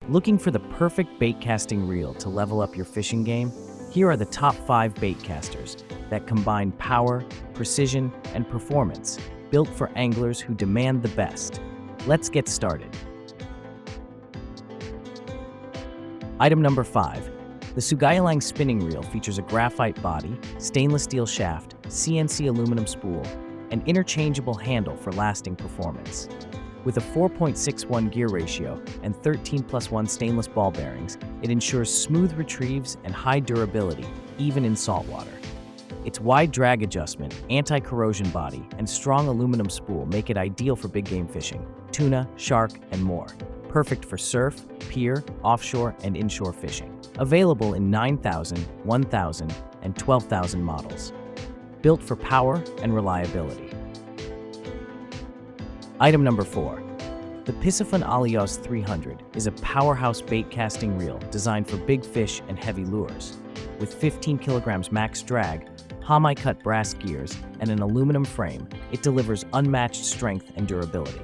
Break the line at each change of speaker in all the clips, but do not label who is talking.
Looking for the perfect baitcasting reel to level up your fishing game? Here are the top 5 baitcasters that combine power, precision, and performance, built for anglers who demand the best. Let's get started. Item number 5. The Sugayalang spinning reel features a graphite body, stainless steel shaft, CNC aluminum spool, and interchangeable handle for lasting performance. With a 4.61 gear ratio and 13+1 stainless ball bearings, it ensures smooth retrieves and high durability, even in saltwater. Its wide drag adjustment, anti-corrosion body, and strong aluminum spool make it ideal for big game fishing, tuna, shark, and more. Perfect for surf, pier, offshore, and inshore fishing. Available in 9,000, 1,000, and 12,000 models. Built for power and reliability. Item number 4. The Piscifun Alios 300 is a powerhouse bait casting reel designed for big fish and heavy lures. With 15 kilograms max drag, Hamai-cut brass gears, and an aluminum frame, it delivers unmatched strength and durability.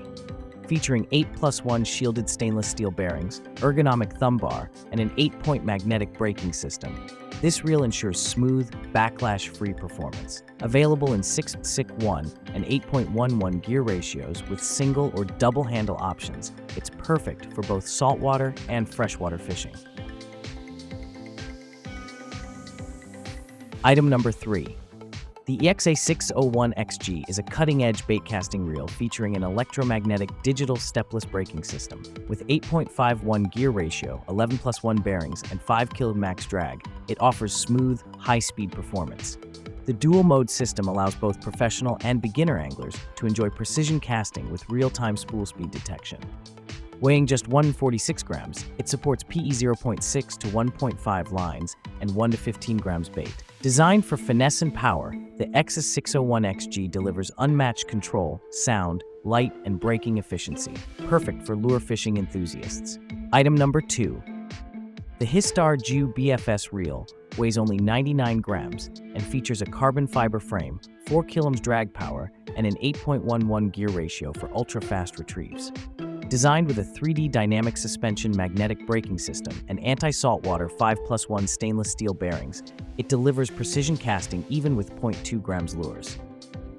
Featuring 8+1 shielded stainless steel bearings, ergonomic thumb bar, and an 8-point magnetic braking system, this reel ensures smooth, backlash-free performance. Available in 6.61 and 8.11 gear ratios with single or double handle options, it's perfect for both saltwater and freshwater fishing. Item number 3. The EXA601XG is a cutting-edge baitcasting reel featuring an electromagnetic digital stepless braking system. With 8.51 gear ratio, 11+1 bearings, and 5 kg max drag, it offers smooth, high-speed performance. The dual-mode system allows both professional and beginner anglers to enjoy precision casting with real-time spool speed detection. Weighing just 146 grams, it supports PE 0.6 to 1.5 lines and 1 to 15 grams bait. Designed for finesse and power, the EXA601XG delivers unmatched control, sound, light, and braking efficiency, perfect for lure fishing enthusiasts. Item number 2. The Histar Ju BFS reel weighs only 99 grams and features a carbon fiber frame, 4 kilograms drag power, and an 8.11 gear ratio for ultra-fast retrieves. Designed with a 3D dynamic suspension magnetic braking system and anti-saltwater 5+1 stainless steel bearings, it delivers precision casting even with 0.2 grams lures.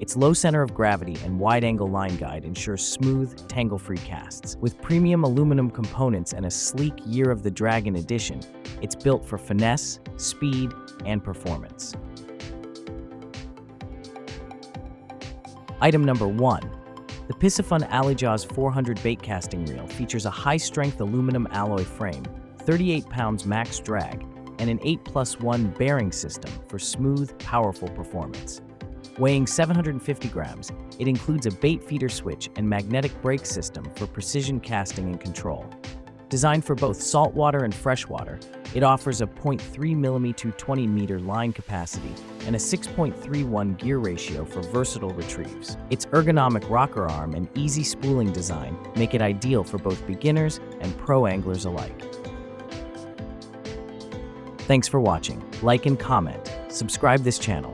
Its low center of gravity and wide-angle line guide ensures smooth, tangle-free casts. With premium aluminum components and a sleek Year of the Dragon edition, it's built for finesse, speed, and performance. Item number 1. The Piscifun Alijaws 400 baitcasting reel features a high-strength aluminum alloy frame, 38 pounds max drag, and an 8+1 bearing system for smooth, powerful performance. Weighing 750 grams, it includes a bait feeder switch and magnetic brake system for precision casting and control. Designed for both saltwater and freshwater, it offers a 0.3mm to 20-meter line capacity and a 6.31 gear ratio for versatile retrieves. Its ergonomic rocker arm and easy spooling design make it ideal for both beginners and pro anglers alike. Thanks for watching. Like and comment. Subscribe this channel.